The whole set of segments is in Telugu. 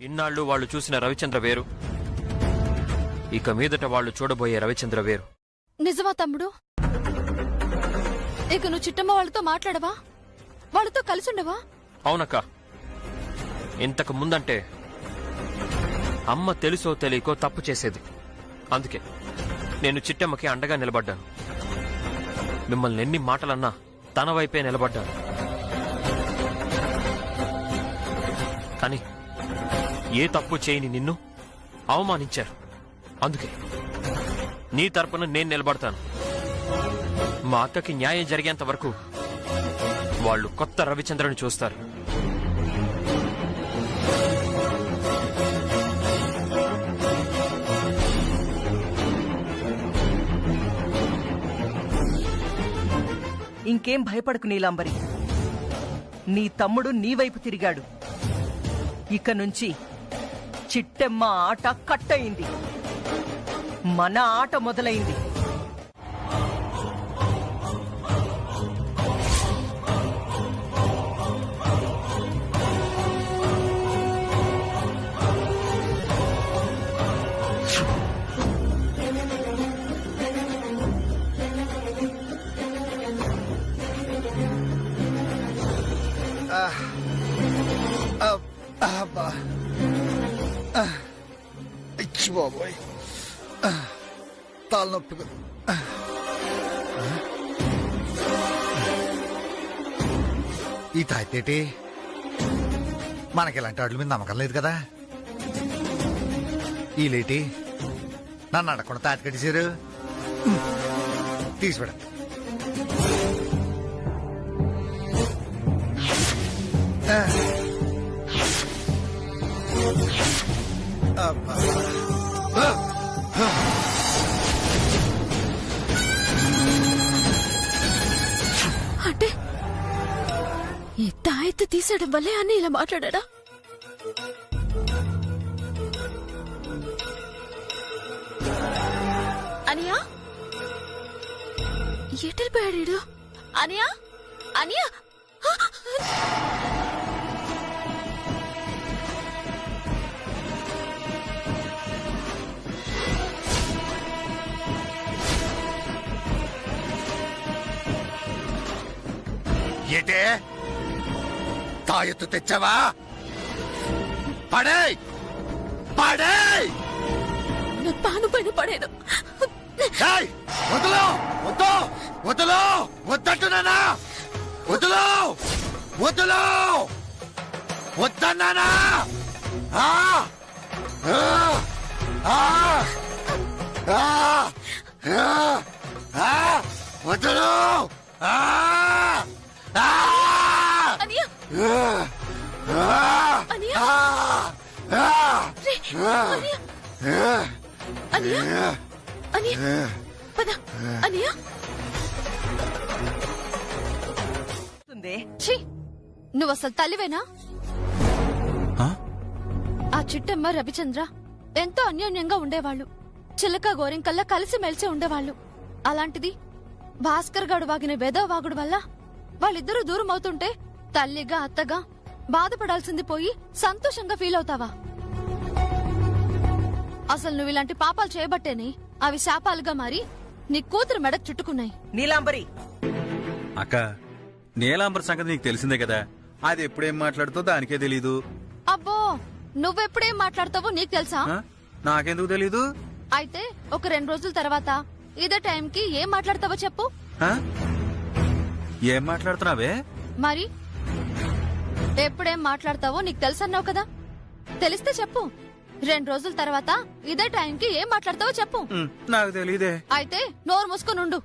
ఇన్నాళ్ళు వాళ్ళు చూసిన రవిచంద్ర వేరు, ఇక మీదట వాళ్ళు చూడబోయే రవిచంద్ర వేరు. నిజమా తమ్ముడు? ఇక నువ్వు చిట్టమ్మ వాళ్ళతో మాట్లాడవా? వాళ్ళతో కలిసుండవా? అవునక్క. ఇంతకు ముందంటే అమ్మ తెలుసో తెలియకో తప్పు చేసేది. అందుకే నేను చిట్టమ్మకి అండగా నిలబడ్డాను. మిమ్మల్ని ఎన్ని మాటలన్నా తన వైపే నిలబడ్డాను. కానీ ఏ తప్పు చేయని నిన్ను అవమానించారు. అందుకే నీ తరపున నేను నిలబడతాను. మా అక్కకి న్యాయం జరిగేంత వరకు వాళ్ళు కొత్త రవిచంద్రని చూస్తారు. ఇంకేం భయపడకు నీలాంబరి. నీ తమ్ముడు నీ వైపు తిరిగాడు. ఇక నుంచి చిట్టెమ్మ ఆట కట్టయింది. మన ఆట మొదలైంది. బాబోయ్, తాళనొప్పి. ఈ తాయితేటి మనకి ఇలాంటి వాటి మీద నమ్మకం లేదు కదా. ఈ లేటి నన్ను అడగకుండా తాతి కట్టేశారు. తీసిపెడ. అంటే ఈ తాయెత్తు తీసేయడం వల్లే అని ఇలా మాట్లాడా? అనియా, ఎటెళ్ళిపోయాడు? అనియా, అనియా, ఏటే తాయెత్తు తెచ్చావా? పడే పడే. నా పాను పైన పడేను. వదులు, వద్దు, వదులు, వద్దంటున్నానా? వదులు, వదులు, వద్దన్నానా? వదులు. అనియా, అనియా, అనియా, అనియా, పద అనియా. ఛీ, నువ్వు అసలు తల్లివేనా? ఆ చిట్టమ్మ రవిచంద్ర ఎంతో అన్యోన్యంగా ఉండేవాళ్లు. చిలక గోరింకల్లా కలిసిమెలిసి ఉండేవాళ్లు. అలాంటిది భాస్కర్ గాడు వాగిన వెధవాగుడు వల్ల వాళ్ళిద్దరూ దూరం అవుతుంటే తల్లిగా అత్తగా బాధపడాల్సింది పోయి సంతోషంగా ఫీల్ అవుతావా? అసలు నువ్వు ఇలాంటి పాపాలు చేయబట్టేనే అవి శాపాలుగా మారి నీ కూతురు మెడకు చుట్టుకున్నాయి. నీలాంబరి, అక్క, నీలాంబరి సంగతి నీకు తెలిసిందే కదా. అది ఎప్పుడేం మాట్లాడుతో దానికే తెలీదు. అబ్బో, నువ్వెప్పుడేం మాట్లాడతావో నీకు తెలుసా? నాకెందుకు తెలీదు? అయితే ఒక 2 రోజుల తర్వాత ఇదే టైంకి ఏం మాట్లాడతావో చెప్పు. ఏం మాట్లాడుతున్నావే? మరి ఎప్పుడేం మాట్లాడతావో నీకు తెలుసన్నావు కదా, తెలిస్తే చెప్పు. 2 రోజుల తర్వాత ఇదే టైంకి ఏం మాట్లాడతావో చెప్పు. నాకు తెలీదే. అయితే నోరు మూసుకునుండు.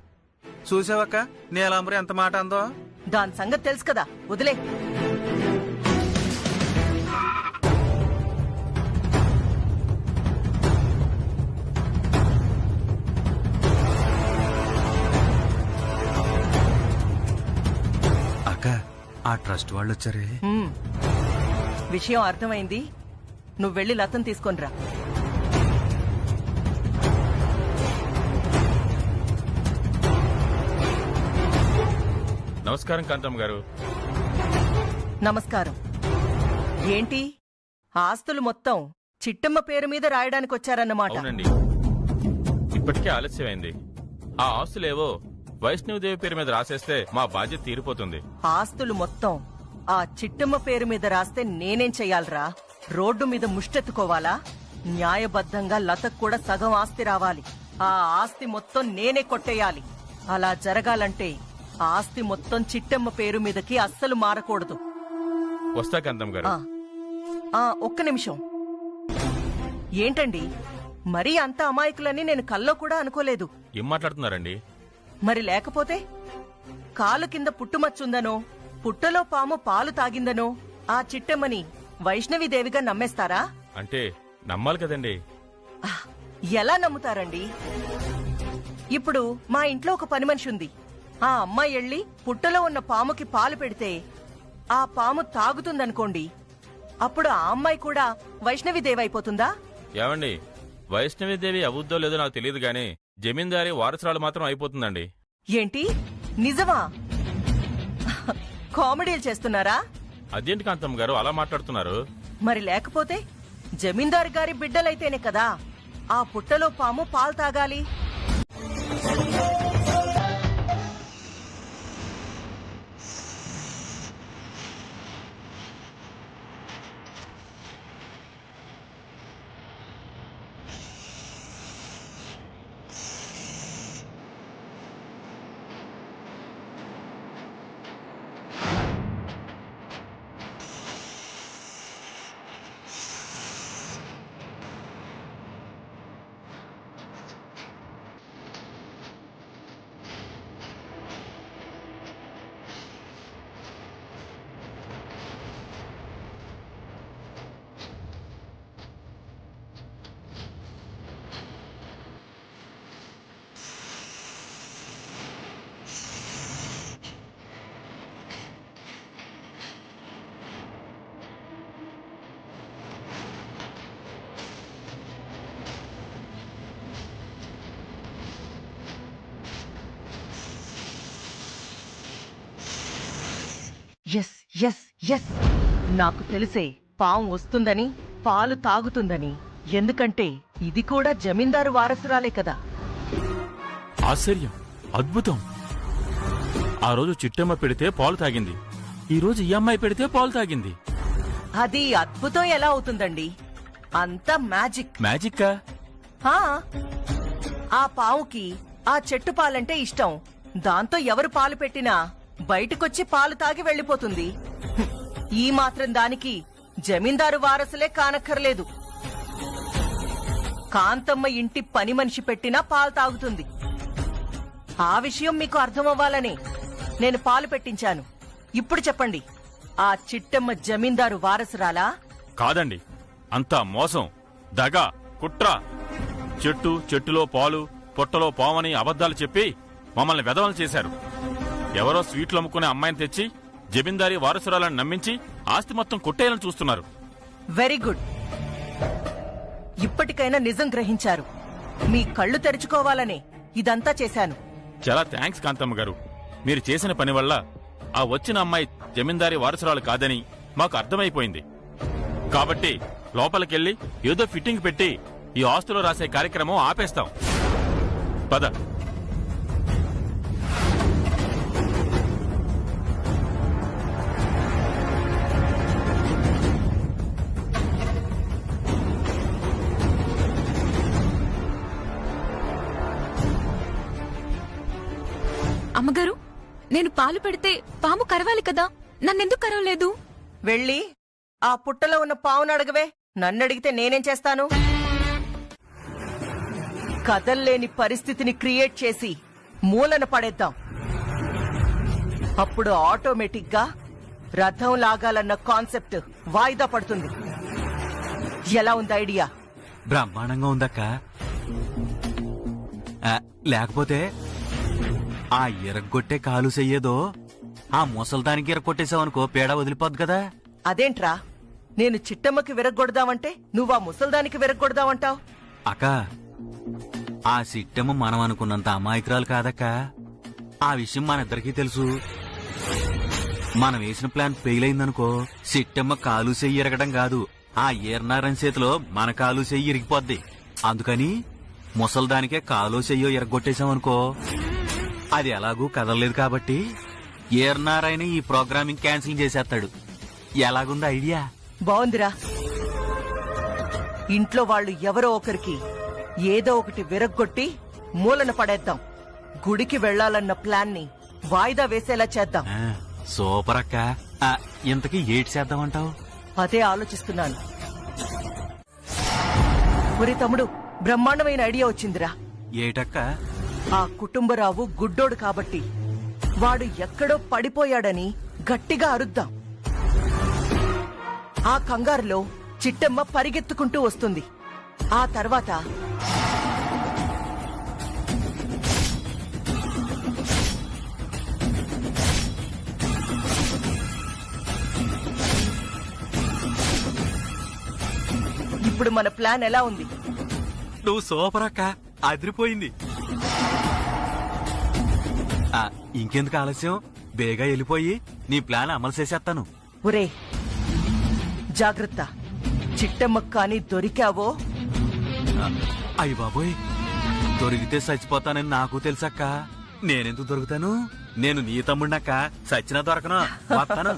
చూసావక్క, నీలాంబరి ఎంత మాట అందో. దాని సంగతి తెలుసు కదా, వదిలే. అక్క, ఆ ట్రస్ట్ వాళ్ళు వచ్చారే. విషయం అర్థమైంది. నువ్వు వెళ్లి లతను తీసుకొనిరా. నమస్కారం కాంతమ్మ గారు. నమస్కారం. ఏంటి ఆస్తులు మొత్తం చిట్టమ్మ పేరు మీద రాయడానికి వచ్చారన్నమాట. అవునండి, ఇప్పటికే ఆలస్యమైంది. ఆ ఆస్తులేవో వైష్ణవదేవి పేరు మీద రాసేస్తే మా బాధ్యత తీరిపోతుంది. ఆస్తులు మొత్తం ఆ చిట్టమ్మ పేరు మీద రాస్తే నేనేం చెయ్యాలరా? రోడ్డు మీద ముష్టెత్తుకోవాలా? న్యాయబద్ధంగా లతకు కూడా సగం ఆస్తి రావాలి. ఆ ఆస్తి మొత్తం నేనే కొట్టేయాలి. అలా జరగాలంటే ఆస్తి మొత్తం చిట్టమ్మ పేరు మీదకి అస్సలు మారకూడదు. వస్తా కాంతమ్మ గారు. ఒక్క నిమిషం. ఏంటండి, మరీ అంత అమాయకులని నేను కల్లో కూడా అనుకోలేదు. ఏం మాట్లాడుతున్నారండి? మరి లేకపోతే కాలు కింద పుట్టుమచ్చుందనో, పుట్టలో పాము పాలు తాగిందనో ఆ చిట్టమ్మని వైష్ణవిదేవిగా నమ్మేస్తారా? అంటే నమ్మాలి కదండి. ఎలా నమ్ముతారండి? ఇప్పుడు మా ఇంట్లో ఒక పని మనిషి ఉంది. ఆ అమ్మాయి ఎళ్ళి పుట్టలో ఉన్న పాముకి పాలు పెడితే ఆ పాము తాగుతుందనుకోండి, అప్పుడు ఆ అమ్మాయి కూడా వైష్ణవిదేవి అయిపోతుందా? ఏమండి, వైష్ణవిదేవి అవుద్దో లేదో నాకు తెలియదు గాని జమీందారీ వారసురాలు మాత్రం అయిపోతుందండి. ఏంటి, నిజమా? కామెడీలు చేస్తున్నారా? అదేంటి కాంతమ్మ గారు అలా మాట్లాడుతున్నారు? మరి లేకపోతే జమీందారు గారి బిడ్డలైతేనే కదా ఆ పుట్టలో పాము పాలు తాగాలి. ఎస్ ఎస్ ఎస్, నాకు తెలిసే పాము వస్తుందని, పాలు తాగుతుందని. ఎందుకంటే ఇది కూడా జమీందారు వారసురాలే కదా. ఆశ్చర్యం, అద్భుతం. ఆ రోజు చిట్టమ్మ పెడితే పాలు తాగింది, ఈ రోజు ఈ అమ్మాయి పెడితే పాలు తాగింది. అది అద్భుతం ఎలా అవుతుందండి? అంతా మ్యాజిక్. మ్యాజిక్కా? ఆ పావుకి ఆ చెట్టు పాలంటే ఇష్టం. దాంతో ఎవరు పాలు పెట్టినా బయటకొచ్చి పాలు తాగి వెళ్లిపోతుంది. ఈ మాత్రం దానికి జమీందారు వారసులే కానక్కర్లేదు. కాంతమ్మ ఇంటి పని మనిషి పెట్టినా పాలు తాగుతుంది. ఆ విషయం మీకు అర్థమవ్వాలని నేను పాలు పెట్టించాను. ఇప్పుడు చెప్పండి, ఆ చిట్టమ్మ జమీందారు వారసురాలా? కాదండి, అంతా మోసం, దగ, కుట్ర. చెట్టులో పాలు, పొట్టలో పావని అబద్ధాలు చెప్పి మమ్మల్ని వెధవలు చేశారు. ఎవరో స్వీట్లు అమ్ముకునే అమ్మాయిని తెచ్చి జమీందారీ వారసురాలను నమ్మించి ఆస్తి మొత్తం కొట్టేయాలని చూస్తున్నారు. Very good. ఇప్పటికైనా నిజం గ్రహించారు. మీ కళ్ళు తెరుచుకోవాలనే ఇదంతా చేశాను. చాలా థ్యాంక్స్ కాంతమ్మ గారు. మీరు చేసిన పని వల్ల ఆ వచ్చిన అమ్మాయి జమీందారీ వారసురాలు కాదని మాకు అర్థమైపోయింది. కాబట్టి లోపలికెళ్లి ఏదో ఫిట్టింగ్ పెట్టి ఈ ఆస్తులో రాసే కార్యక్రమం ఆపేస్తాం. పద. అమ్మగారు, నేను పాలు పెడితే పాము కరవాలి కదా, నన్నెందుకు కరవలేదు? వెళ్ళి ఆ పుట్టలో ఉన్న పావును అడగవే. నన్నడిగితే నేనేం చేస్తాను? కదల్లేని పరిస్థితిని క్రియేట్ చేసి మూలన పడేద్దాం. అప్పుడు ఆటోమేటిక్ గా రథం లాగాలన్న కాన్సెప్ట్ వాయిదా పడుతుంది. ఎలా ఉంది ఐడియా? బ్రహ్మాండంగా ఉందక్క. లేకపోతే ఆ ఇరగొట్టే కాలు చెయ్యేదో ఆ ముసల్దానికి ఇరగొట్టేసావనుకో పేడ వదిలిపోద్ది కదా. అదేంట్రా, నేను చిట్టమ్మకి విరగొడదామంటే నువ్వు ఆ ముసల్దానికి విరగొడదామంటావు? అక్క, ఆ సిట్టమ్మ మనం అనుకున్నంత అమాయకురాలు కాదక్క. ఆ విషయం మనిద్దరికీ తెలుసు. మనం వేసిన ప్లాన్ ఫెయిల్ అయిందనుకో, సిట్టమ్మ కాలు చెయ్యి ఎరగడం కాదు, ఆ ఈర్నారని చేతిలో మన కాలు చెయ్యి ఇరిగిపోద్ది. అందుకని ముసల్దానికే కాలు చెయ్యో ఇరగొట్టేశామనుకో, అది ఎలాగూ కదలలేదు కాబట్టి ఈర్నారాయణ ఈ ప్రోగ్రామింగ్ క్యాన్సిల్ చేసేస్తాడు. ఎలాగుంది ఐడియా? బావుందిరా. ఇంట్లో వాళ్ళు ఎవరో ఒకరికి ఏదో ఒకటి విరగ్గొట్టి మూలన పడేద్దాం. గుడికి వెళ్లాలన్న ప్లాన్ ని వాయిదా వేసేలా చేద్దాం. ఆ, సూపర్ అక్క. ఇంతకీ ఏటి చేద్దామంటావు? అదే ఆలోచిస్తున్నాను. ఒరే తమ్ముడు, బ్రహ్మాండమైన ఐడియా వచ్చిందిరా. ఏటక్క? ఆ కుటుంబరావు గుడ్డోడు కాబట్టి వాడు ఎక్కడో పడిపోయాడని గట్టిగా అరుద్దాం. ఆ కంగారులో చిట్టమ్మ పరిగెత్తుకుంటూ వస్తుంది. ఆ తర్వాత ఇప్పుడు మన ప్లాన్ ఎలా ఉంది? నువ్వు సూపర్ అక్క, అదిరిపోయింది. ఇంకెందుకు ఆలస్యం, బేగా వెళ్ళిపోయి నీ ప్లాన్ అమలు చేసేస్తాను. ఒరే జాగ్రత్త, చిట్టమ్మ కానీ దొరికావో. అయ్య బాబోయ్, దొరికితే చచ్చిపోతానని నాకు తెలుసక్క. నేనెందుకు దొరుకుతాను? నేను నీ తమ్ముడినక్క, చచ్చినా దొరకను. వస్తాను.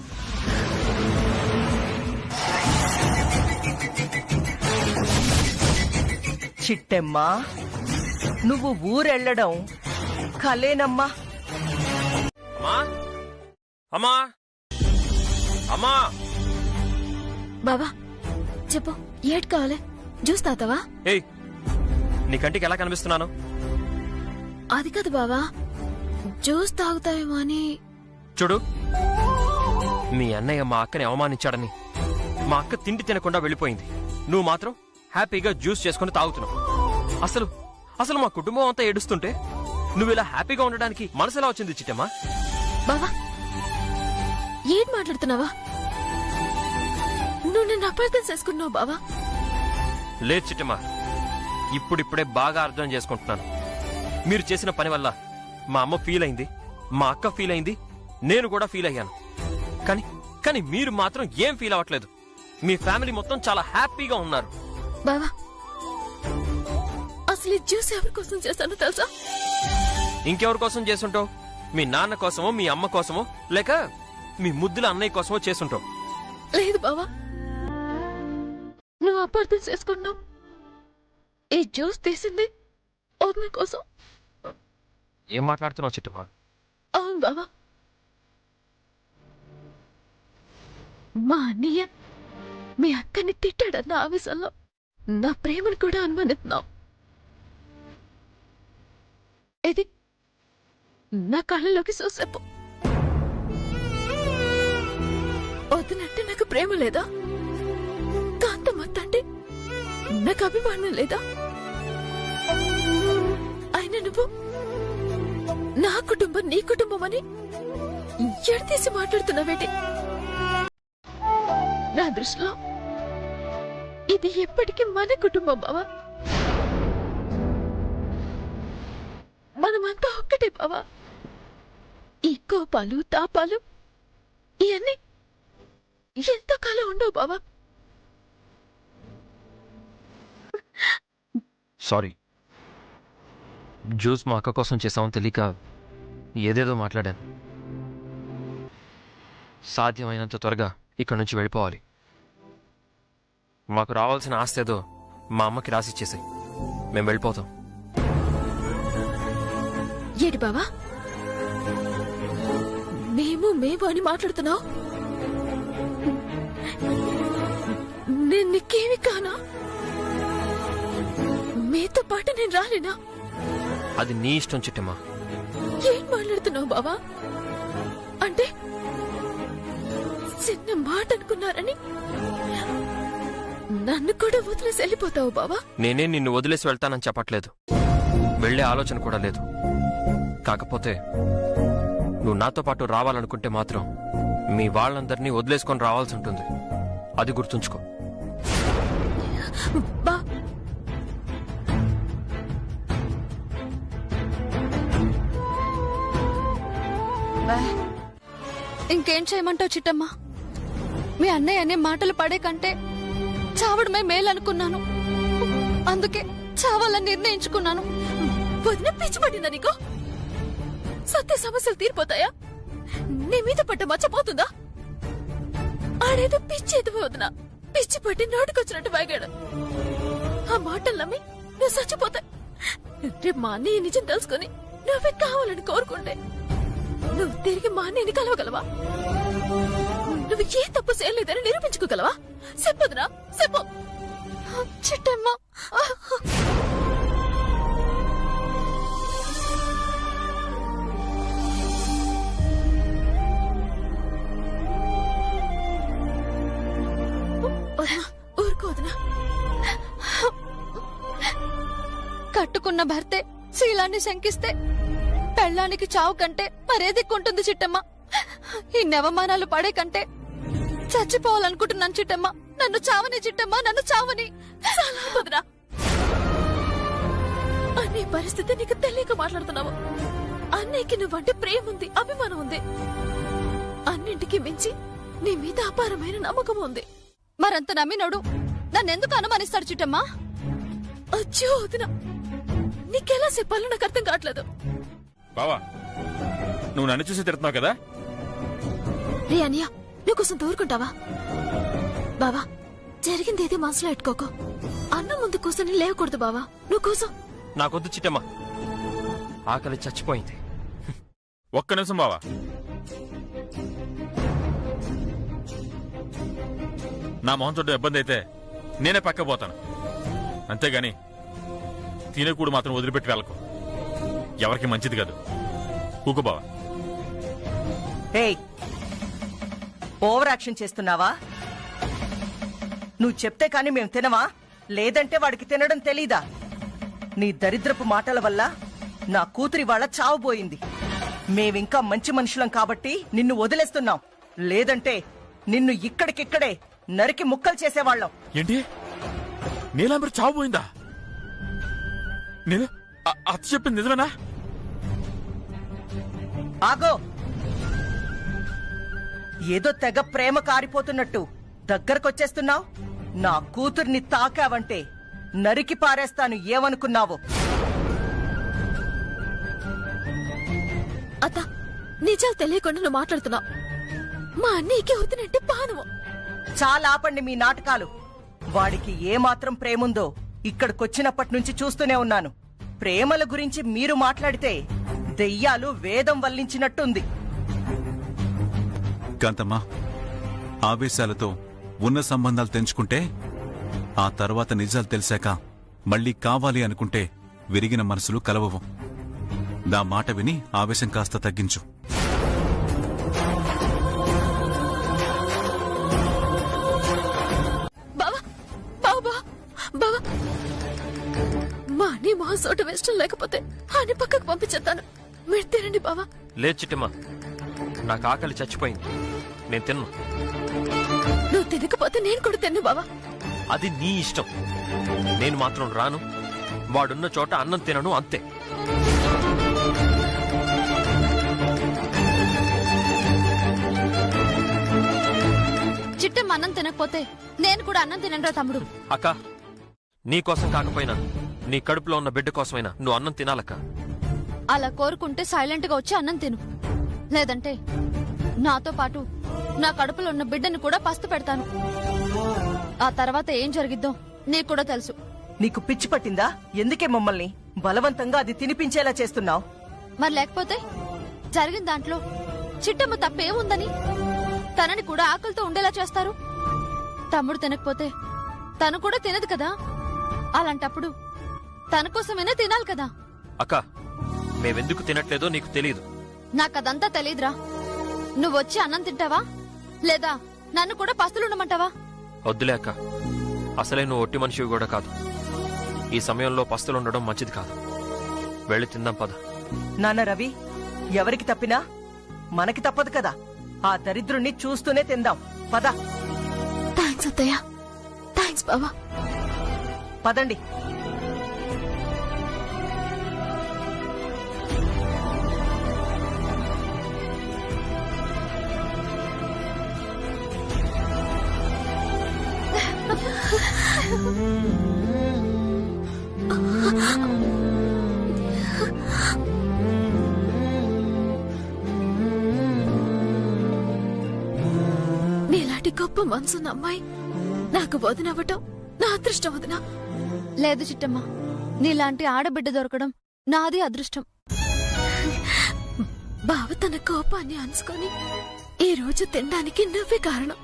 చిట్టెమ్మా, నువ్వు ఊరెళ్ళడం కలేనమ్మా. అమ్మా అమ్మా అమ్మా బావా చెప్పు, ఏట్ కావాలి? జ్యూస్ తాతావా? ఏయ్, నీ కంటికి ఎలా కనిపిస్తున్నాను? అది కాదు బావా, జ్యూస్ తాగుతావేమో అని. చూడు, మీ అన్నయ్య మా అక్కని అవమానించాడని మా అక్క తిండి తినకుండా వెళ్ళిపోయింది. నువ్వు మాత్రం హ్యాపీగా జ్యూస్ చేసుకుని తాగుతున్నావు. అసలు మా కుటుంబం అంతా ఏడుస్తుంటే నువ్వు ఇలా హ్యాపీగా ఉండడానికి మనసు ఎలా వచ్చింది చిట్టమ్మా? బావా ఏం మాట్లాడుతున్నావా? నువ్వు నన్ను అపార్థం చేసుకున్నావు బావా. లేదు చిట్టమ్మా, ఇప్పుడిప్పుడే బాగా అర్థం చేసుకుంటున్నాను. మీరు చేసిన పని వల్ల మా అమ్మ ఫీల్ అయింది, మా అక్క ఫీల్ అయింది, నేను కూడా ఫీల్ అయ్యాను. కానీ మీరు మాత్రం ఏం ఫీల్ అవ్వట్లేదు. మీ ఫ్యామిలీ మొత్తం చాలా హ్యాపీగా ఉన్నారు. బావా అసలు ఈ జ్యూస్ ఎవరి కోసం చేస్తానో తెలుసా? ఇంకెవరి కోసం చేసుంటావు? మీ నాన్న కోసమో, మీ అమ్మ కోసమో, లేక మీ ముద్దుల అన్నయ్య కోసమో చేసుంటావు. లేదు బావా, నువ్వు అపార్థం చేసుకున్నావు. ఈ జ్యూస్ తీసింది వదిన కోసం. ఏం మాట్లాడుతున్నావు చిట్టమ్మా? అవును బావా, మా అన్నయ్య మీ అక్కని తిట్టాడన్న ఆవేశంలో నా ప్రేమను కూడా అనుమానిస్తున్నావు. ఇది నా కళ్ళలోకి చూసేపు. వదినంటే నాకు ప్రేమ లేదా? కాంతమత్తంటే నాకు అభిమానం లేదా? అయినా నువ్వు నా కుటుంబం నీ కుటుంబం అని ఎడతీసి మాట్లాడుతున్నావేటి? నా దృష్టిలో ఇది ఎప్పటికీ మన కుటుంబం బావా. మనమంతా ఒక్కటే బావా. ఈ కోపాలు తాపాలు ఇవన్నీ ఎంతకాలం ఉండవు బావా. సారీ, జ్యూస్ మా అక్క కోసం చేసామని తెలియక ఏదేదో మాట్లాడాను. సాధ్యమైనంత త్వరగా ఇక్కడి నుంచి వెళ్ళిపోవాలి. మాకు రావాల్సిన ఆస్తి ఏదో మా అమ్మకి రాసిచ్చేసాయి. మేము వెళ్ళిపోతాం. ఏటి బావా మేము అని మాట్లాడుతున్నావు? నేను నీకేమి కానా? మీతో పాటు నేను రాలేనా? అది నీ ఇష్టం చిట్టమ్మా. ఏం మాట్లాడుతున్నావు బావా? అంటే చిన్న మాట అనుకున్నారని నన్ను కూడా వదిలేసి వెళ్ళిపోతావు బావా? నేనే నిన్ను వదిలేసి వెళ్తానని చెప్పట్లేదు, వెళ్లే ఆలోచన కూడా లేదు. కాకపోతే నువ్వు నాతో పాటు రావాలనుకుంటే మాత్రం మీ వాళ్ళందరినీ వదిలేసుకొని రావాల్సి ఉంటుంది. అది గుర్తుంచుకో. బా ఇంకేం చేయమంటావు చిట్టమ్మా? మీ అన్నయ్య అనే మాటలు పడే కంటే చావడమే మేలనుకున్నాను. అందుకే చావాలని నిర్ణయించుకున్నాను. వదిన పిచ్చి పట్టిందా నీకు? సత్య సమస్యలు తీరిపోతాయా? నీ మీద పడ్డ మర్చిపోతుందా? ఆడేదో పిచ్చి ఎదువు వదిన, పిచ్చి పట్టి నోటికొచ్చినట్టు వాగాడు. ఆ మాటలు నమ్మి నువ్వు చచ్చిపోతా. రేపు మా అన్నయ్య నిజం తెలుసుకుని నువ్వే కావాలని కోరుకుంటే నువ్వు తిరిగి మా అన్నయ్యని కలవగలవా? నువ్వు ఏ తప్పు చేయలేదని నిరూపించుకోగలవా? చెప్పదురా, చెప్పు. చిట్టమ్మ, ఊరుకోదునా. కట్టుకున్న భర్తే శీలాన్ని శంకిస్తే పెళ్ళానికి చావు కంటే మరేదిక్కుంటుంది చిట్టమ్మ. ఈ నవమానాలు పడే కంటే చచ్చిపోవాలనుకుంటున్నాను చిట్టమ్మ. నన్ను చావని చిట్టమ్మ, నన్ను చావని. వదినా, అన్నీ పరిస్థితి నీకు తెలియక మాట్లాడుతున్నావు. అన్నయ్యకి నువ్వంటే ప్రేమ ఉంది, అభిమానం ఉంది. అన్నింటికి మించి నీ మీద అపారమైన నమ్మకం ఉంది. మరంత నమ్మినోడు నన్నెందుకు అనుమానిస్తాడు చిట్టమ్మా? అచ్చో వదినా, నీకెలా చెప్పాలో నాకు అర్థం కావట్లేదు. బావా, నువ్వు నన్ను చూసి తిడుతున్నావు కదా? రే అన్నయ్య, నువ్వు కోసం తోరుకుంటావా? బావా, జరిగింది ఏది మనసులో ఎట్టుకోకు. అన్నం ముందు కూర్చొని లేవకూడదు బావా. నువ్వు కోసం. నాకొద్దు చిట్టమ్మా, ఆకలి చచ్చిపోయింది. ఒక్క నిమిషం బావా. నా మొహం చూడడం ఇబ్బంది అయితే నేనే పక్క పోతాను, అంతేగాని తినేకూడు మాత్రం వదిలిపెట్టి వెళ్ళకు. ఎవరికి మంచిది కాదు. కూకు బావా. ఏయ్, ఓవర్ యాక్షన్ చేస్తున్నావా? నువ్వు చెప్తే కాని మేము తినవా? లేదంటే వాడికి తినడం తెలీదా? నీ దరిద్రపు మాటల వల్ల నా కూతురి వాళ్ళ చావుపోయింది. మేమింకా మంచి మనుషులం కాబట్టి నిన్ను వదిలేస్తున్నాం. లేదంటే నిన్ను ఇక్కడికిక్కడే నరికి ముక్కలు చేసేవాళ్ళం. ఏంటి, నీలాంబరి చావు పోయిందా? నేను అత్త చెప్పింది నిజమేనా? ఆగో, ఏదో తెగ ప్రేమ కారిపోతున్నట్టు దగ్గరకొచ్చేస్తున్నావు. నా కూతుర్ని తాకావంటే నరికి పారేస్తాను. ఏమనుకున్నావు? అత్త, నిజాలు తెలియకుండా నువ్వు మాట్లాడుతున్నావు. మా అన్నయ్యకి వద్దునంటే పానము. చాలా ఆపండి మీ నాటకాలు. వాడికి ఏమాత్రం ప్రేముందో ఇక్కడికొచ్చినప్పటి నుంచి చూస్తూనే ఉన్నాను. ప్రేమల గురించి మీరు మాట్లాడితే దెయ్యాలు వేదం వల్లించినట్టుంది. కాంతమ్మా, ఆవేశాలతో ఉన్న సంబంధాలు తెంచుకుంటే ఆ తర్వాత నిజాలు తెలిసాక మళ్ళీ కావాలి అనుకుంటే విరిగిన మనసులు కలవవు. నా మాట విని ఆవేశం కాస్త తగ్గించు. బావా, బావా, బావా, మా అన్నయ్య మహాసోట ఇష్టం లేకపోతే అని పక్కకు పంపించేస్తాను. మీరు తినండి బావా. లేదు చిట్టమ్మా, నాకు ఆకలి చచ్చిపోయింది. నేను తిన్ను. నువ్వు తినకపోతే నేను కూడా తిన్ను బావా. అది నీ ఇష్టం. నేను మాత్రం రాను. వాడున్న చోట అన్నం తినను, అంతే. చిట్టమ్మ అన్నం తినకపోతే నేను కూడా అన్నం తినరా తమ్ముడు? అక్క, నీ కోసం కాకపోయినా నీ కడుపులో ఉన్న బిడ్డ కోసమైనా నువ్వు అన్నం తినాలక్క. అలా కోరుకుంటే సైలెంట్ గా వచ్చి అన్నం తిను. లేదంటే నాతో పాటు నా కడుపులో ఉన్న బిడ్డని కూడా పస్తు పెడతాను. ఆ తర్వాత ఏం జరిగిద్దో నీకు కూడా తెలుసు. నీకు పిచ్చి పట్టిందా? ఎందుకే మమ్మల్ని బలవంతంగా అది తినిపించేలా చేస్తున్నావు? మరి లేకపోతే జరిగిన దాంట్లో చిట్టమ్మ తప్పేముందని తనని కూడా ఆకలితో ఉండేలా చేస్తారు. తమ్ముడు తినకపోతే తను కూడా తినదు కదా. అలాంటప్పుడు తన కోసమైనా తినాలి కదా. అక్క, మేవెందుకు తినట్లేదో నీకు తెలీదు. నాకదంతా తెలీదురా. నువ్వొచ్చి అన్నం తింటావా లేదా నన్ను కూడా పస్తులుండమంటావా? వద్దులే అక్క, అసలే నువ్వు ఒట్టి మనిషివి కూడా కాదు. ఈ సమయంలో పస్తులుండడం మంచిది కాదు. వెళ్ళి తిందాం పద. నాన్న రవి, ఎవరికి తప్పినా మనకి తప్పదు కదా. ఆ దరిద్రుణ్ణి చూస్తూనే తిందాం. పద. థ్యాంక్స్ అత్తయ్య. థ్యాంక్స్ బావా. పదండి. నీలాంటి గొప్ప మనసున్న అమ్మాయి నాకు వదినవ్వటం నా అదృష్టం వదినా. లేదు చిట్టమ్మ, నీలాంటి ఆడబిడ్డ దొరకడం నాది అదృష్టం. బావ తన కోపాన్ని అనుసుకొని ఈ రోజు తినడానికి నువ్వే కారణం.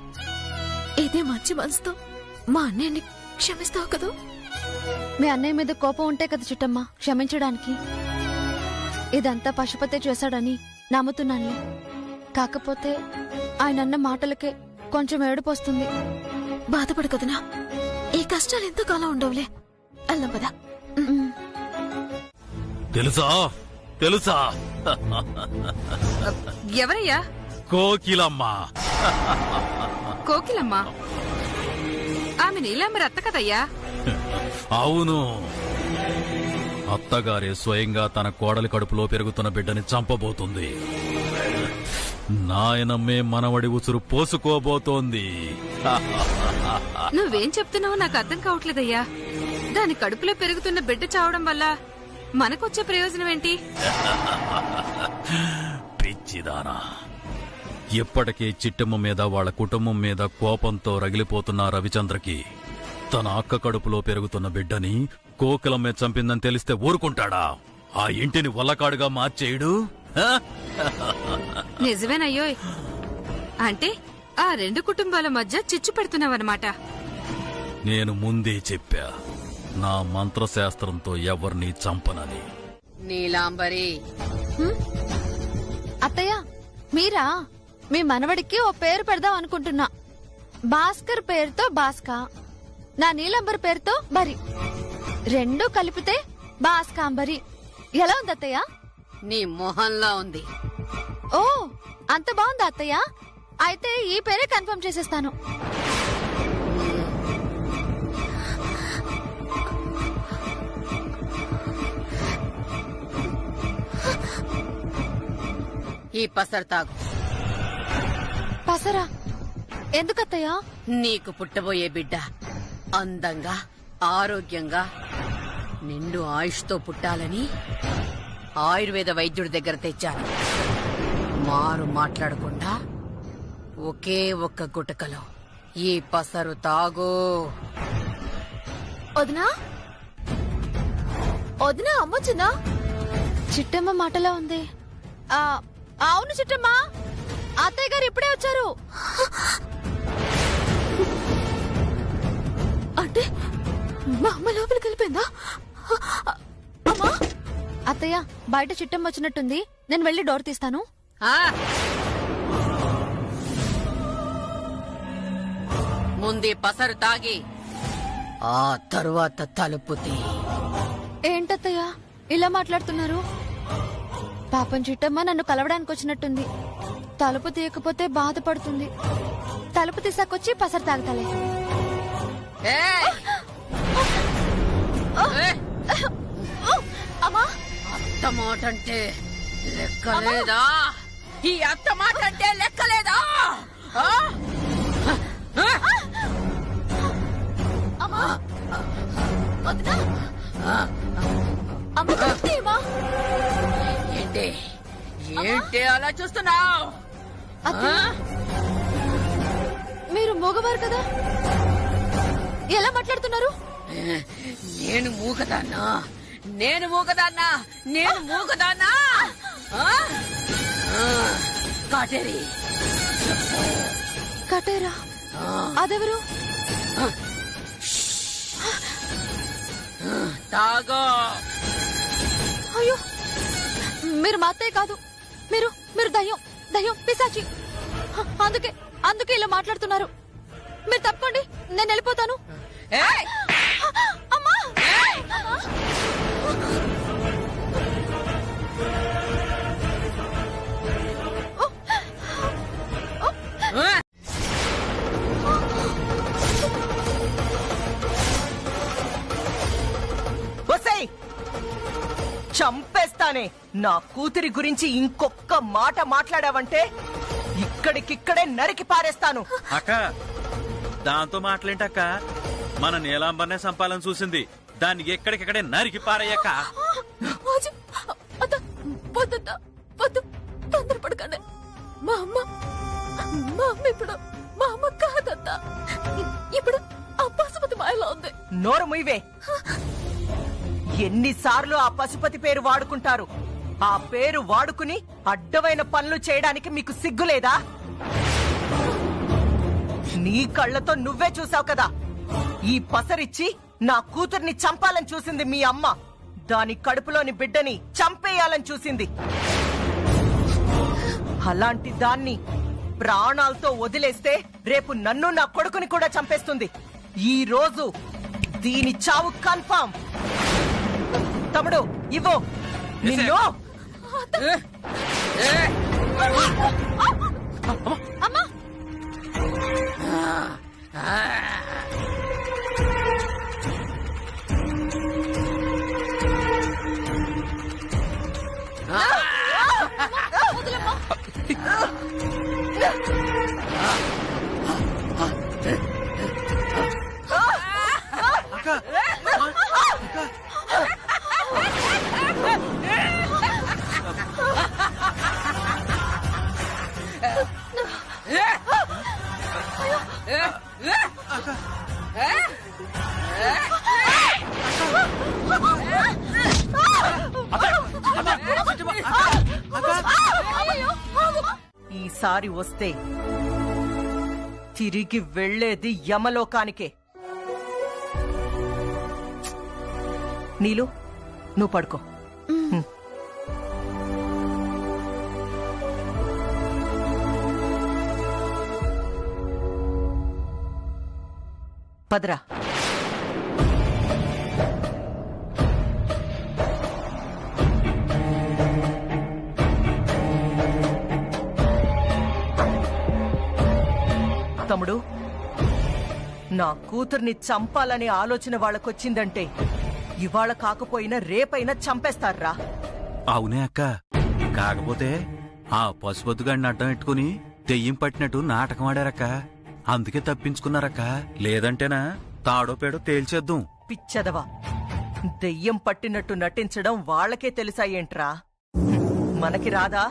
ఇదే మంచి మనసుతో మా అన్నయ్యని క్షమిస్తావు కదూ? మీ అన్నయ్య మీద కోపం ఉంటే కదా చిట్టమ్మ క్షమించడానికి. ఇదంతా పశుపతే చేశాడని నమ్ముతున్నానులే. కాకపోతే ఆయన అన్న మాటలకే కొంచెం ఏడుపు వస్తుంది. బాధపడకదనా, ఈ కష్టాలు ఎంతకాలం ఉండవులే. అల్లం పదా. తెలుసా తెలుసా ఎవరయ్యా? కోకిలమ్మ. కోకిలమ్మ? ఆమె నీలాంబరి అత్త కదయ్యా? అవును, అత్తగారే స్వయంగా తన కోడలి కడుపులో పెరుగుతున్న బిడ్డని చంపబోతుంది. నాయనమ్మే మనవడి ఉసురు పోసుకోబోతోంది. నువ్వేం చెప్తున్నావో నాకు అర్థం కావట్లేదయ్యా. దాని కడుపులో పెరుగుతున్న బిడ్డ చావడం వల్ల మనకొచ్చే ప్రయోజనం ఏంటి? పిచ్చిదానా, ఇప్పటికే చిట్టమ్మ మీద వాళ్ళ కుటుంబం మీద కోపంతో రగిలిపోతున్న రవిచంద్రకి తన అక్క కడుపులో పెరుగుతున్న బిడ్డని కోకిలమ్మే చంపిందని తెలిస్తే ఊరుకుంటాడా? ఆ ఇంటిని వల్లకాడుగా మార్చేయుడు. నిజమేనయ్యోయ్. అంటే ఆ రెండు కుటుంబాల మధ్య చిచ్చు పెడుతున్నావన్నమాట. నేను ముందే చెప్పా, నా మంత్రశాస్త్రంతో ఎవరిని చంపనని. నీలాంబరి, అత్తయ్య మీరా? మీ మనవడికి ఓ పేరు పెడదాం అనుకుంటున్నా. భాస్కర్ పేరుతో భాస్కా, నా నీలంబర్ పేరుతో బరి, రెండు కలిపితే భాస్కాంబరి. ఎలా ఉంది అత్తయ్య? నీ మొహంలా ఉంది. ఓ, అంత బాగుందా అత్తయ్య? అయితే ఈ పేరే కన్ఫర్మ్ చేసేస్తాను. ఈ పసరు తాగు. పసరా? ఎందుకత్తయ్య? నీకు పుట్టబోయే బిడ్డ అందంగా, ఆరోగ్యంగా, నిండు ఆయుష్తో పుట్టాలని ఆయుర్వేద వైద్యుడి దగ్గర తెచ్చాను. మారు మాట్లాడకుండా ఒకే ఒక్క గుటకలో ఈ పసరు తాగు. వదినా, వదినా అమ్మొచ్చిందా? చిట్టమ్మ మాటలా ఉంది. అవును చిట్టమ్మ, అత్తయ్య గారు ఇప్పుడే వచ్చారు. అంటే మా అమ్మ లోపలికి వెళ్ళిపోయిందా? అమ్మా, అత్తయ్య బయట చిట్టమ్మ వచ్చినట్టుంది, నేను వెళ్లి డోర్ తీస్తాను. ముందే పసరు తాగి ఆ తరువాత తలుపు తీ. ఏంటత్తయ్య ఇలా మాట్లాడుతున్నారు? పాపం చిట్టమ్మ నన్ను కలవడానికి వచ్చినట్టుంది. తలుపు తీయకపోతే బాధపడుతుంది. తలుపు తీసాకొచ్చి పసరు తాగుతాలే. అమ్మా, అత్త మాట అంటే లెక్కలేదా? ఈ అత్త మాట అంటే లెక్కలేదా? అమ్మా, వదినా, అమ్మ చెప్తేమా? ఏంటి ఏంటి అలా చూస్తున్నావు? మీరు మగవారు కదా, ఎలా మాట్లాడుతున్నారు? నేను మూగదాన్నా, నేను మూగదాన్నా, నేను మూగదాన్నా? కాటేరి కటేరా? అదెవరు? తాగో. అయ్యో, మీరు మా అత్తయ్య కాదు, మీరు మీరు దయ్యం, దయ్యం, పిశాచి. అందుకే ఇలా మాట్లాడుతున్నారు. మీరు తప్పండి, నేను వెళ్ళిపోతాను. అమ్మా, ఒసేయ్, చంపేస్తానే. నా కూతురి గురించి ఇంకొక్క మాట మాట్లాడావంటే ఇక్కడికిక్కడే నరికి పారేస్తాను. అక్క, దాంతో మాటలేంటక్క? మన నీలాంబర్నే సంపాలని చూసింది. దానికి ఎక్కడికక్కడే నరికి పారయ్యాక రాజు, అత్త, వద్దత్త, వద్దు, తొందరపడకండి. మా అమ్మ ఇప్పుడు మా అమ్మ కాదత్త. ఇప్పుడు ఆ పశుపతి మాయలో ఉంది. నోరు ముయ్యవే. ఎన్నిసార్లు ఆ పశుపతి పేరు వాడుకుంటారు? ఆ పేరు వాడుకుని అడ్డమైన పనులు చేయడానికి మీకు సిగ్గులేదా? నీ కళ్ళతో నువ్వే చూసావు కదా. ఈ పసరిచ్చి నా కూతుర్ని చంపాలని చూసింది మీ అమ్మ. దాని కడుపులోని బిడ్డని చంపేయాలని చూసింది. అలాంటి దాన్ని ప్రాణాలతో వదిలేస్తే రేపు నన్ను నా కొడుకుని కూడా చంపేస్తుంది. ఈ రోజు దీని చావు కన్ఫర్మ్. తమ్ముడు ఇవ్వు. నిన్ను అమ్మా, ఈసారి వస్తే తిరిగి వెళ్లేది యమలోకానికే. నీలు, నువ్వు పడుకో. పదరా. తమ్ముడు, నా కూతుర్ని చంపాలనే ఆలోచన వాళ్ళకొచ్చిందంటే ఇవాళ కాకపోయినా రేపైనా చంపేస్తారా? అవునే అక్క. కాకపోతే ఆ పశుపతిగాడిని అడ్డం పెట్టుకుని దెయ్యం పట్టినట్టు నాటకం ఆడారక్క. అందుకే తప్పించుకున్నారక్క. లేదంటేనా తాడో పేడో తేల్చేద్దాం. పిచ్చదవా, దెయ్యం పట్టినట్టు నటించడం వాళ్ళకే తెలుసాయేంట్రా? మనకి రాదా?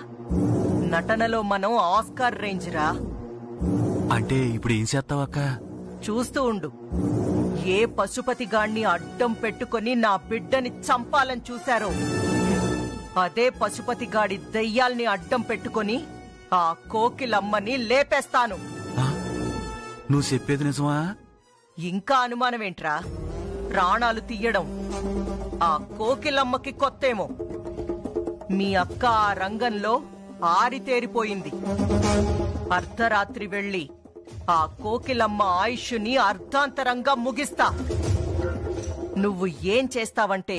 నటనలో మనం ఆస్కార్ రేంజ్ రా. అంటే ఇప్పుడు ఏం చేస్తావక్క? చూస్తూ ఉండు. ఏ పశుపతి గాణ్ణి అడ్డం పెట్టుకుని నా బిడ్డని చంపాలని చూశారో అదే పశుపతి గాడి దెయ్యాల్ని అడ్డం పెట్టుకుని ఆ కోకిలమ్మని లేపేస్తాను. నువ్వు చెప్పేది నిజమా? ఇంకా అనుమానమేంట్రా? ప్రాణాలు తీయడం ఆ కోకిలమ్మకి కొత్తేమో. మీ అక్క ఆ రంగంలో ఆరితేరిపోయింది. అర్ధరాత్రి వెళ్లి ఆ కోకిలమ్మ ఆయుష్ని అర్ధాంతరంగా ముగిస్తా. నువ్వు ఏం చేస్తావంటే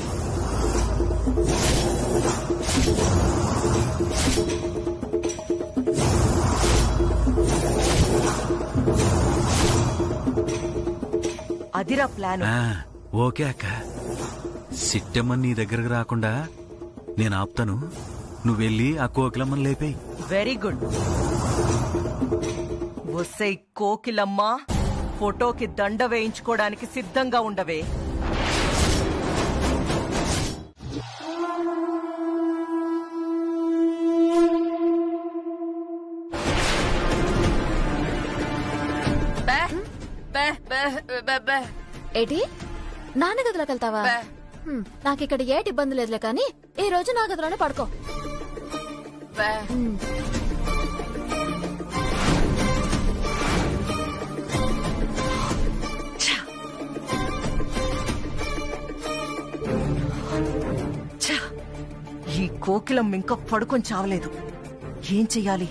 అదిరా ప్లాన్. ఓకే అక్క. సిట్టమ్మని నీ దగ్గరకు రాకుండా నేను ఆపుతాను. నువ్వెళ్ళి ఆ కోకిలమ్మని లేపేయి. Very good. వసై కోకిలమ్మ, ఫోటోకి దండ వేయించుకోవడానికి సిద్ధంగా ఉండవే. ఏటి నాన్న గదిలోకి వెళ్తావా? నాకిక్కడ ఏటి ఇబ్బంది లేదులే కానీ ఈ రోజు నా గదిలోనే పడుకో. ఈ కోకిలం ఇంకా పడుకొని చావలేదు. ఏం చెయ్యాలి?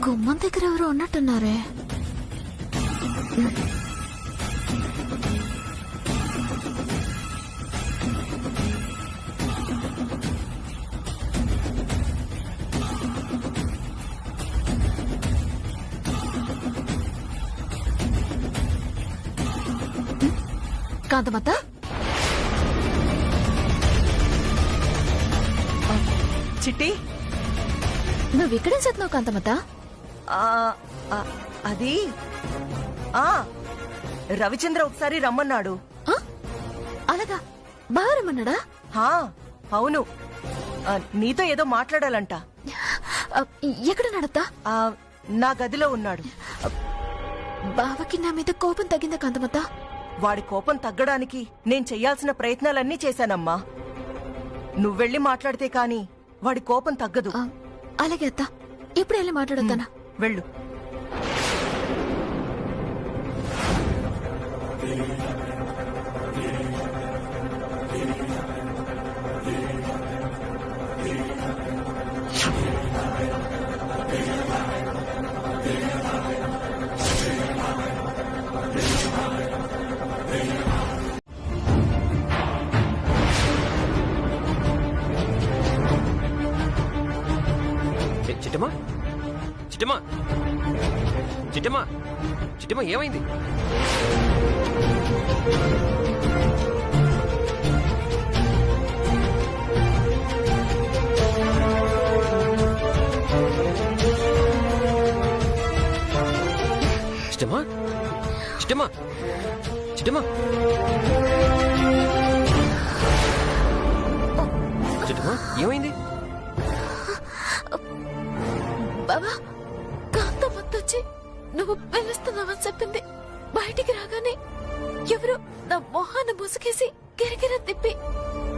గుమ్మం దగ్గర ఎవరు ఉన్నట్టున్నారే. కాంతమత్త, చిట్టి, నువ్విక్కడేం చదువుతున్నావు కాంతమత్త? ఆ, ఆ, అది ఆ రవిచంద్ర ఒకసారి రమ్మన్నాడు. ఆ? అలాగా, బాగా రమ్మన్నాడా? హా, అవును. నీతో ఏదో మాట్లాడాలంట. ఎక్కడున్నాడత్తా? నా గదిలో ఉన్నాడు. బావకి నా మీద కోపం తగ్గిందా కాంతమత్త? వాడి కోపం తగ్గడానికి నేను చెయ్యాల్సిన ప్రయత్నాలన్నీ చేశానమ్మా. నువ్వెళ్ళి మాట్లాడితే కాని వాడి కోపం తగ్గదు. అలాగే అత్త, ఇప్పుడు వెళ్ళి మాట్లాడతానా? వెళ్ళు. చిట్టమా, చిట్టమా, చిట్టమా, చిట్టమా, ఏమైంది? చిట్టమా, చిట్టమా, చిట్టమా, చిట్టమా, ఏమైంది? బాబా, కాంతమత్త వచ్చి నువ్వు పిలుస్తున్నావని చెప్పింది. బయటికి రాగానే ఎవరో నా మొహాన్ని ముసుగేసి గిరిగిర తిప్పి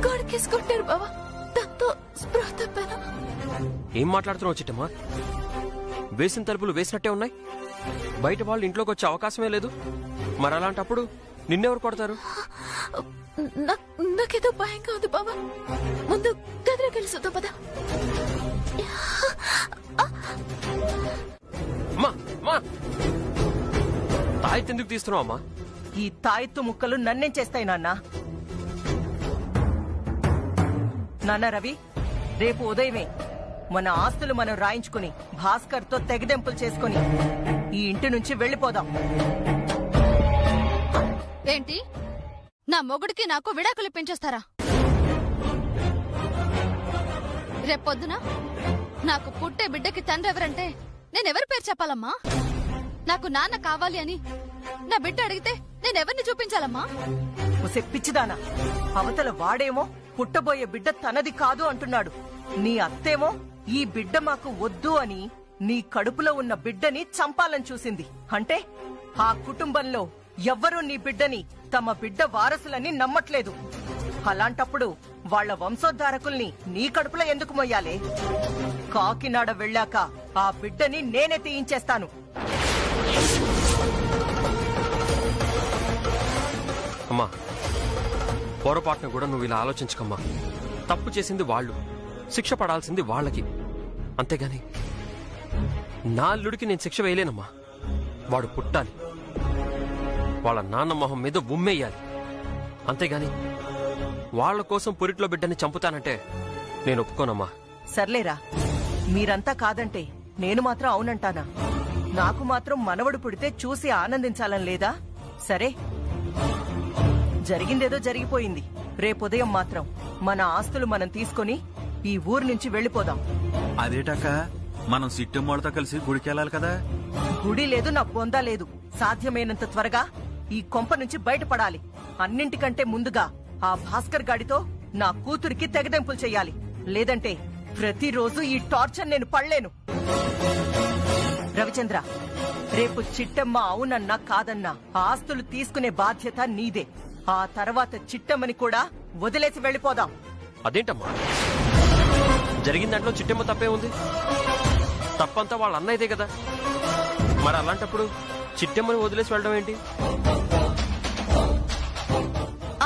గోడకేసి కొట్టారు బాబా. దాంతో స్పృహ తప్పాను. ఏం మాట్లాడుతున్నావు చిట్టమ్మా? వేసిన తలుపులు వేసినట్టే ఉన్నాయి. బయట వాళ్ళు ఇంట్లోకి వచ్చే అవకాశమే లేదు. మరి అలాంటప్పుడు నిన్నెవరు కొడతారు? నాకేదో భయంగా ఉంది బాబా. ముందు గదిలోకి వెళ్ళి చూద్దాం పద. తాయెత్తు ఎందుకు తీస్తున్నావు అమ్మా? ఈ తాయెత్తు ముక్కలు నన్నేం చేస్తాయి నాన్న? నాన్న రవి, రేపు ఉదయమే మన ఆస్తులు మనం రాయించుకుని భాస్కర్ తో తెగదెంపులు చేసుకుని ఈ ఇంటి నుంచి వెళ్లిపోదాం. ఏంటి, నా మొగుడికి నాకు విడాకులు పెంచేస్తారా? రేపొద్దున నాకు పుట్టే బిడ్డకి తండ్రి ఎవరంటే నేనెవరి పేరు చెప్పాలమ్మా? నాకు నాన్న కావాలి అని నా బిడ్డ అడిగితే నేనెవరిని చూపించాలమ్మా? ఒసే పిచ్చిదానా, అవతల వాడేమో పుట్టబోయే బిడ్డ తనది కాదు అంటున్నాడు. నీ అత్తేమో ఈ బిడ్డ మాకు వద్దు అని నీ కడుపులో ఉన్న బిడ్డని చంపాలని చూసింది. అంటే ఆ కుటుంబంలో ఎవ్వరూ నీ బిడ్డని తమ బిడ్డ వారసులని నమ్మట్లేదు. అలాంటప్పుడు వాళ్ల వంశోద్ధారకుల్ని నీ కడుపులో ఎందుకు మొయ్యాలి? కాకినాడ వెళ్ళాక ఆ బిడ్డని నేనే తీయించేస్తాను. అమ్మా, పొరపాటును కూడా నువ్వు ఇలా ఆలోచించకమ్మా. తప్పు చేసింది వాళ్ళు, శిక్ష పడాల్సింది వాళ్ళకి. అంతేగాని నా అల్లుడికి నేను శిక్ష వేయలేనమ్మా. వాడు పుట్టాలి, వాళ్ళ నాన్న మొహం మీద ఉమ్మేయాలి. అంతేగాని వాళ్ల కోసం పురిట్లో బిడ్డని చంపుతానంటే నేను ఒప్పుకోనమ్మా. సర్లేరా, మీరంతా కాదంటే నేను మాత్రం అవునంటానా? నాకు మాత్రం మనవడు పుడితే చూసి ఆనందించాలని లేదా? సరే, జరిగిందేదో జరిగిపోయింది. రేపుదయం మాత్రం మన ఆస్తులు మనం తీసుకుని ఈ ఊరు నుంచి వెళ్లిపోదాం. అదేటక్క, మనం సిట్టమ్మోళ్ళతో కలిసి గుడికెళ్ళాలి కదా. గుడి లేదు, నా బొందా లేదు. సాధ్యమైనంత త్వరగా ఈ కొంప నుంచి బయటపడాలి. అన్నింటికంటే ముందుగా ఆ భాస్కర్ గాడితో నా కూతురికి తెగదెంపులు చెయ్యాలి. లేదంటే ప్రతిరోజు ఈ టార్చర్ నేను పడలేను. రవిచంద్ర, రేపు చిట్టమ్మ అవునన్నా కాదన్నా ఆస్తులు తీసుకునే బాధ్యత నీదే. ఆ తర్వాత చిట్టమ్మని కూడా వదిలేసి వెళ్లిపోదాం. అదేంటమ్మా, జరిగిన దాంట్లో చిట్టమ్మ తప్పే ఉంది? తప్పంతా వాళ్ళ అన్నయ్యదే కదా. మరి అలాంటప్పుడు చిట్టమ్మని వదిలేసి వెళ్ళడం ఏంటి?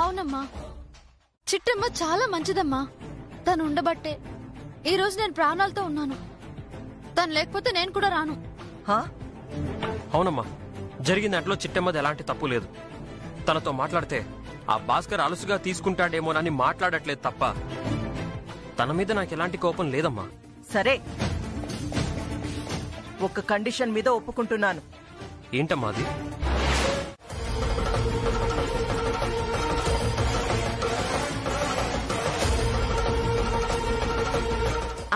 అవునమ్మా, చిట్టమ్మ చాలా మంచిదమ్మా. తను ఉండబట్టే ఈ రోజు నేను ప్రాణాలతో ఉన్నాను. తను లేకపోతే నేను కూడా రాను. హా? అవునమ్మా, జరిగిన దాంట్లో చిట్టమ్మది ఎలాంటి తప్పు లేదు. తనతో మాట్లాడితే ఆ భాస్కర్ అలసుగా తీసుకుంటాడేమోనని మాట్లాడట్లేదు తప్ప తన మీద నాకు ఎలాంటి కోపం లేదమ్మా. సరే, ఒక కండిషన్ మీద ఒప్పుకుంటున్నాను. ఏంటమ్మా అది?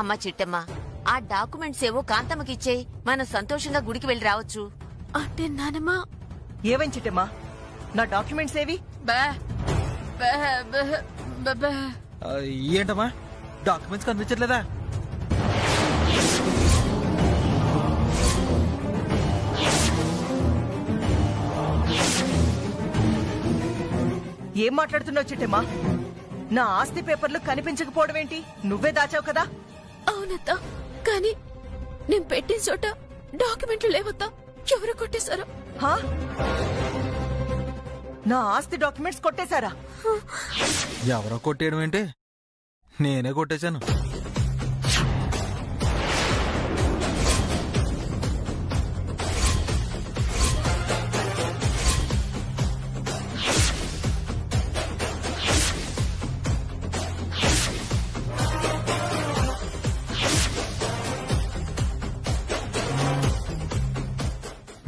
అమ్మా చిట్టమ్మ, ఆ డాక్యుమెంట్స్ ఏవో కాంతమ్మకి ఇచ్చేయి, మనం సంతోషంగా గుడికి వెళ్ళి రావచ్చు. అంటే నానమ్మా ఏమని చిట్టమ్మా, నా డాక్యుమెంట్స్ ఏవి? ఏంటమ్మా డాక్యుమెంట్స్ కనిపించట్లేదా? ఏం మాట్లాడుతున్నావు చిట్టమ్మా? నా ఆస్తి పేపర్లు కనిపించకపోవడం ఏంటి? నువ్వే దాచావు కదా. అవునత్తా, కానీ నేను పెట్టిన చోట డాక్యుమెంట్లు లేవత్తా. ఎవరు కొట్టేశారో? హా? నా ఆస్తి డాక్యుమెంట్స్ కొట్టేశారా? ఎవరో కొట్టేయడం ఏంటి, నేనే కొట్టేశాను.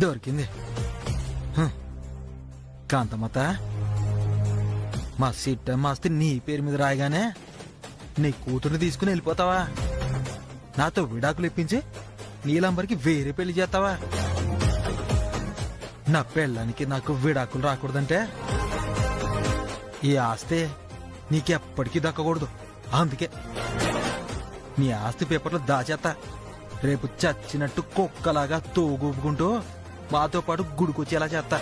దొరికింది. కాంతమ్మత, మా సిట్టమ్మ ఆస్తి నీ పేరు మీద రాయగానే నీ కూతుర్ని తీసుకుని వెళ్ళిపోతావా? నాతో విడాకులు ఇప్పించి నీలంబరికి వేరే పెళ్లి చేస్తావా? నా పెళ్ళానికి నాకు విడాకులు రాకూడదంటే ఈ ఆస్తి నీకెప్పటికీ దక్కకూడదు. అందుకే నీ ఆస్తి పేపర్లు దాచేస్తా. రేపు చచ్చినట్టు కుక్కలాగా తోగూపుకుంటూ మాతో పాటు గుడికొచ్చేలా చేస్తా.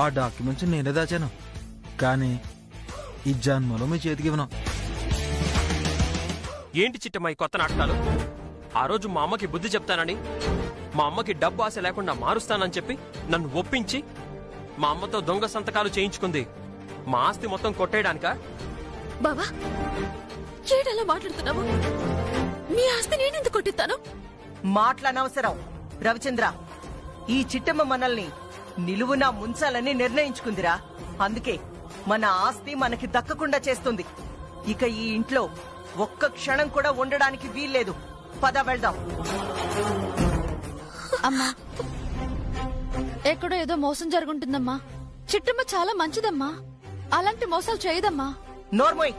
ఆ డాక్యుమెంట్స్ నేనే దాచాను, కానీ ఈ జన్మలో మీ చేతికి ఇవ్వను. ఏంటి చిట్టమ్మా ఈ కొత్త నాటకాలు? ఆ రోజు మా అమ్మకి బుద్ధి చెప్తానని, మా అమ్మకి డబ్బు ఆశ లేకుండా మారుస్తానని చెప్పి నన్ను ఒప్పించి మా అమ్మతో దొంగ సంతకాలు చేయించుకుంది మా ఆస్తి మొత్తం కొట్టేయడానికా? బావా, ఏడలా మాట్లాడుతున్నావు? నీ ఆస్తి నేనెందుకు కొట్టిస్తాను? మాట్లాడనవసరం. రవిచంద్ర, ఈ చిట్టమ్మ మనల్ని నిలువునా ముంచాలని నిర్ణయించుకుందిరా. అందుకే మన ఆస్తి మనకి దక్కకుండా చేస్తుంది. ఇక ఈ ఇంట్లో ఒక్క క్షణం కూడా ఉండడానికి వీల్లేదు. పద వెళ్దాం. అమ్మా, ఎక్కడో ఏదో మోసం జరుగుంటుందమ్మా. చిట్టమ్మ చాలా మంచిదమ్మా, అలాంటి మోసాలు చేయదమ్మా. నోర్మోయ్.